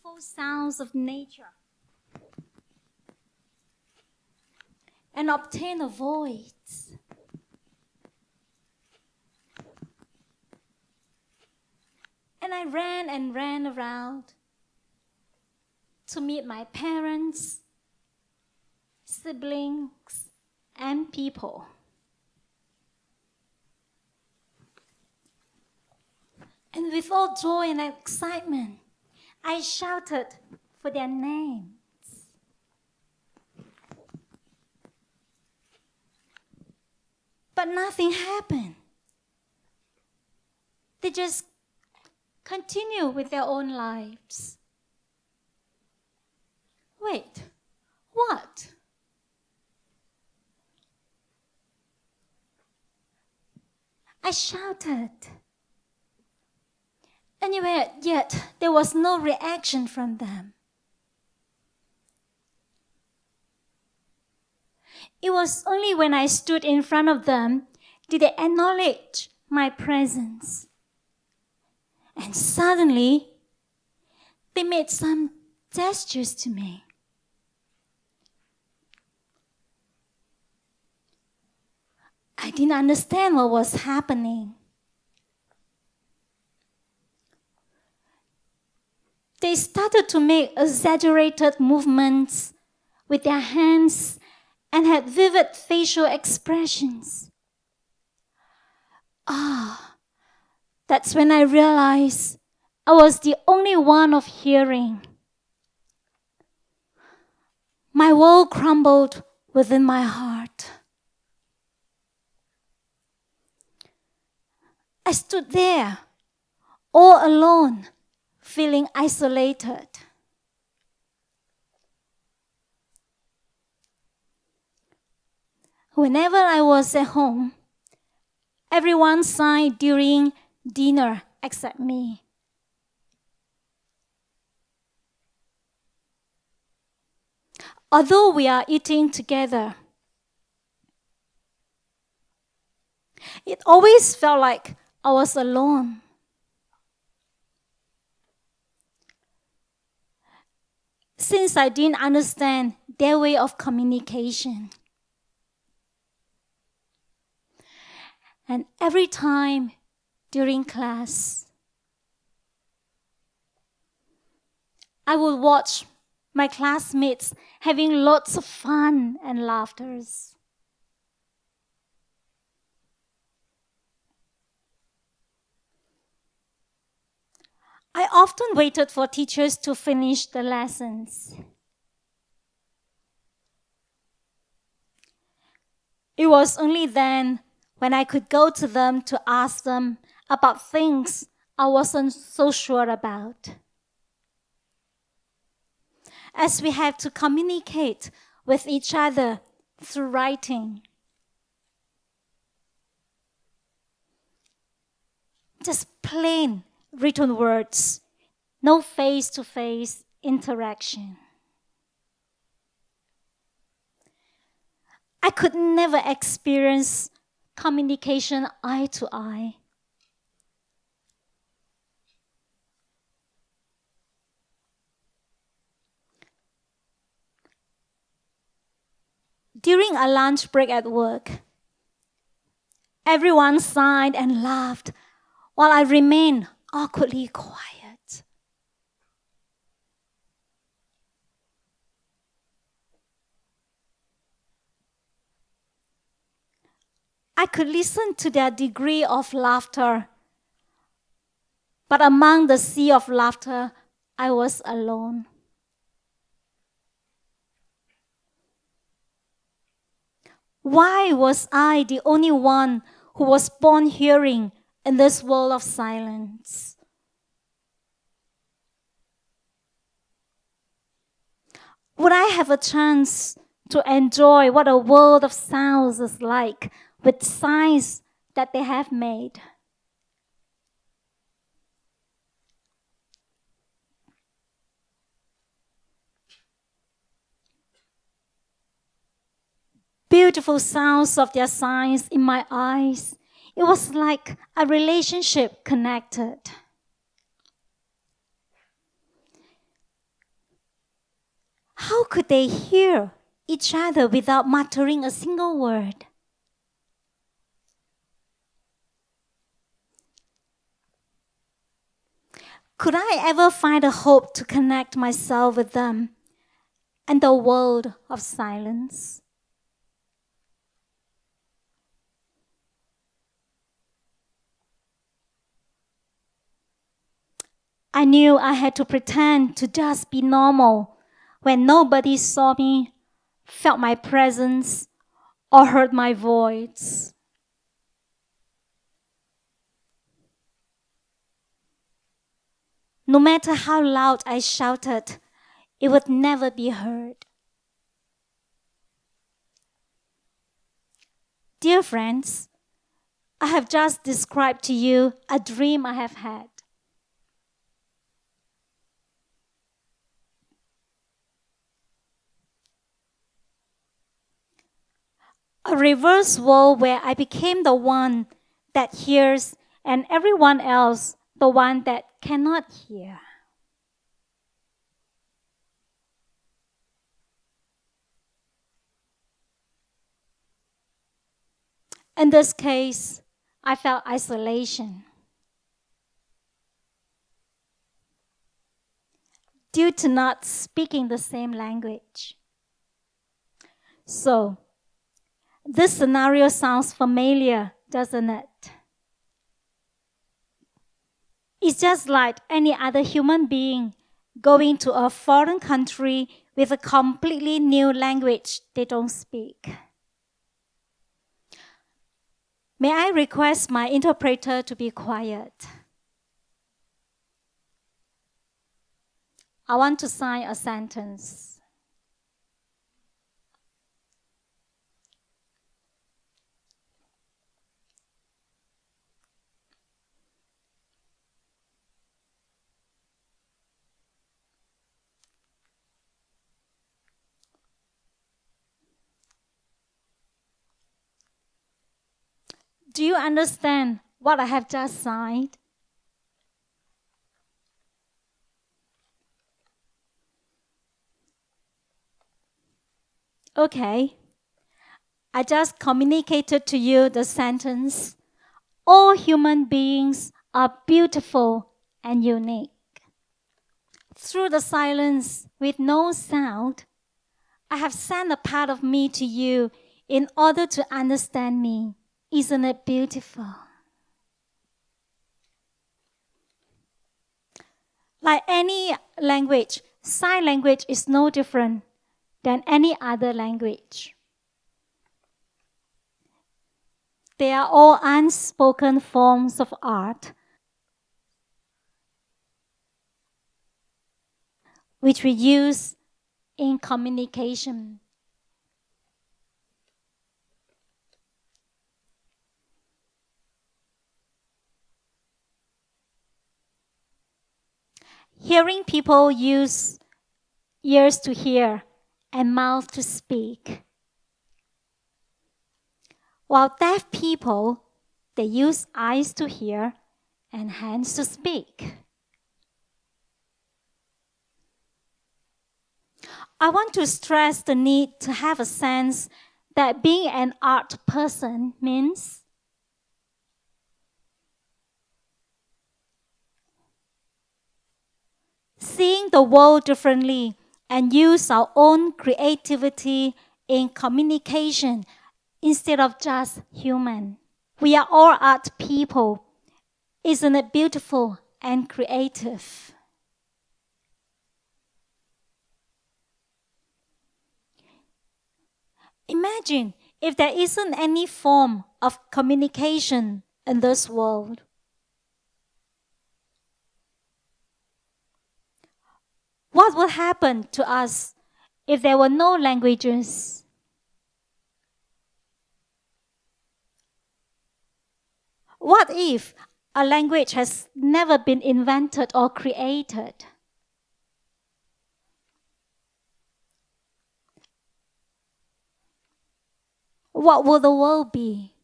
beautiful sounds of nature and obtain a voice. And I ran around to meet my parents, siblings, and people. And with all joy and excitement, I shouted for their names. But nothing happened. They just continue with their own lives. Wait, what? I shouted. Anyway, yet there was no reaction from them. It was only when I stood in front of them did they acknowledge my presence. And suddenly, they made some gestures to me. I didn't understand what was happening. They started to make exaggerated movements with their hands and had vivid facial expressions. That's when I realized I was the only one of hearing. My world crumbled within my heart. I stood there, all alone, feeling isolated. Whenever I was at home, everyone sighed during dinner except me. Although we are eating together, it always felt like I was alone. Since I didn't understand their way of communication. And every time during class, I would watch my classmates having lots of fun and laughters. I often waited for teachers to finish the lessons. It was only then when I could go to them to ask them about things I wasn't so sure about. As we have to communicate with each other through writing. Just plain written words, no face-to-face interaction. I could never experience communication eye to eye. During a lunch break at work, everyone sighed and laughed while I remained awkwardly quiet. I could listen to their degree of laughter, but among the sea of laughter, I was alone. Why was I the only one who was born hearing in this world of silence? Would I have a chance to enjoy what a world of sounds is like with signs that they have made? Beautiful sounds of their signs in my eyes. It was like a relationship connected. How could they hear each other without muttering a single word? Could I ever find a hope to connect myself with them and the world of silence? I knew I had to pretend to just be normal when nobody saw me, felt my presence, or heard my voice. No matter how loud I shouted, it would never be heard. Dear friends, I have just described to you a dream I have had. A reverse world where I became the one that hears and everyone else the one that cannot hear. In this case, I felt isolation due to not speaking the same language. So, this scenario sounds familiar, doesn't it? It's just like any other human being going to a foreign country with a completely new language they don't speak. May I request my interpreter to be quiet? I want to sign a sentence. Do you understand what I have just signed? Okay. I just communicated to you the sentence, all human beings are beautiful and unique. Through the silence with no sound, I have sent a part of me to you in order to understand me. Isn't it beautiful? Like any language, sign language is no different than any other language. They are all unspoken forms of art, which we use in communication. Hearing people use ears to hear and mouth to speak, while deaf people, they use eyes to hear and hands to speak. I want to stress the need to have a sense that being an art person means seeing the world differently and use our own creativity in communication instead of just human. We are all art people. Isn't it beautiful and creative? Imagine if there isn't any form of communication in this world. What would happen to us if there were no languages? What if a language has never been invented or created? What will the world be?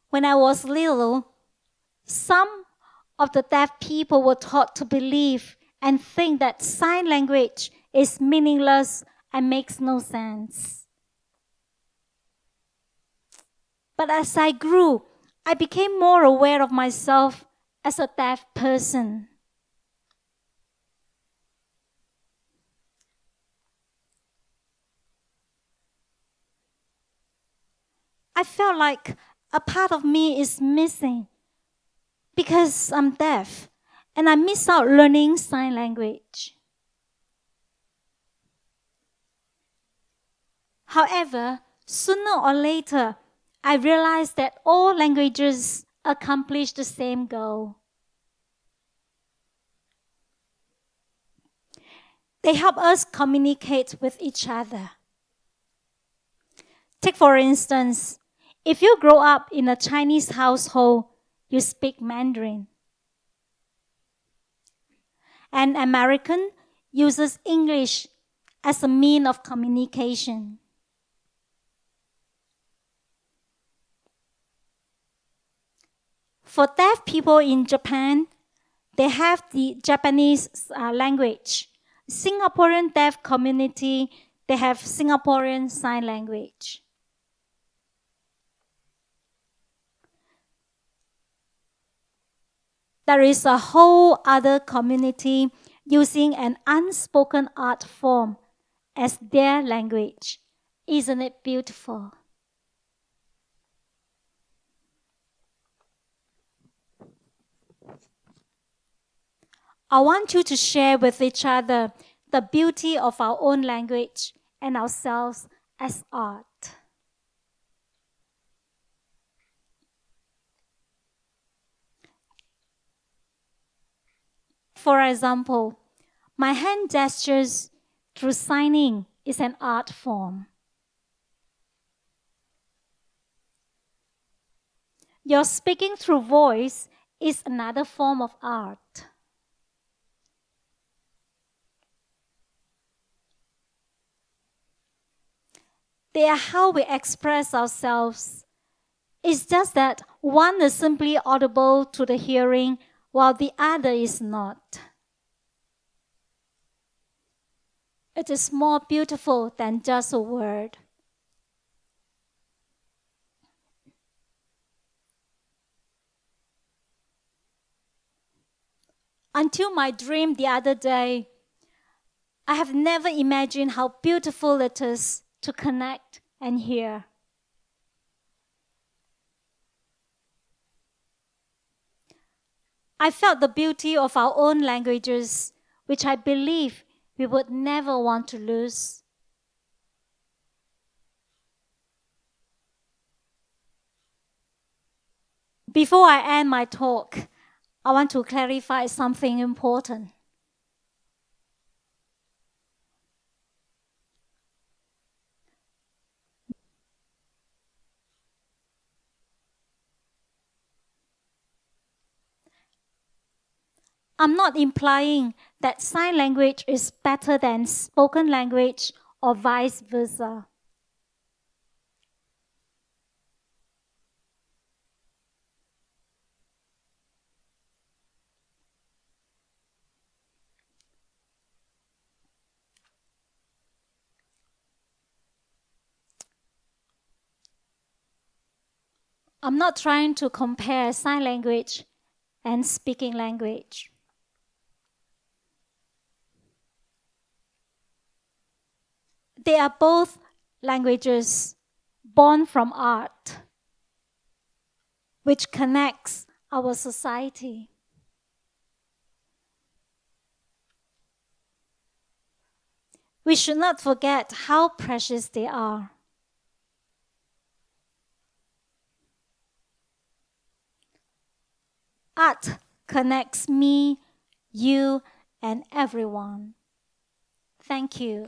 When I was little, some of the deaf people were taught to believe and think that sign language is meaningless and makes no sense. But as I grew, I became more aware of myself as a deaf person. I felt like a part of me is missing because I'm deaf and I miss out learning sign language. However, sooner or later, I realized that all languages accomplish the same goal. They help us communicate with each other. Take for instance, if you grow up in a Chinese household, you speak Mandarin. An American uses English as a means of communication. For deaf people in Japan, they have the Japanese language. Singaporean deaf community, they have Singaporean Sign Language. There is a whole other community using an unspoken art form as their language. Isn't it beautiful? I want you to share with each other the beauty of our own language and ourselves as art. For example, my hand gestures through signing is an art form. Your speaking through voice is another form of art. They are how we express ourselves. It's just that one is simply audible to the hearing while the other is not. It is more beautiful than just a word. Until my dream the other day, I have never imagined how beautiful it is to connect and hear. I felt the beauty of our own languages, which I believe we would never want to lose. Before I end my talk, I want to clarify something important. I'm not implying that sign language is better than spoken language or vice versa. I'm not trying to compare sign language and speaking language. They are both languages born from art, which connects our society. We should not forget how precious they are. Art connects me, you, and everyone. Thank you.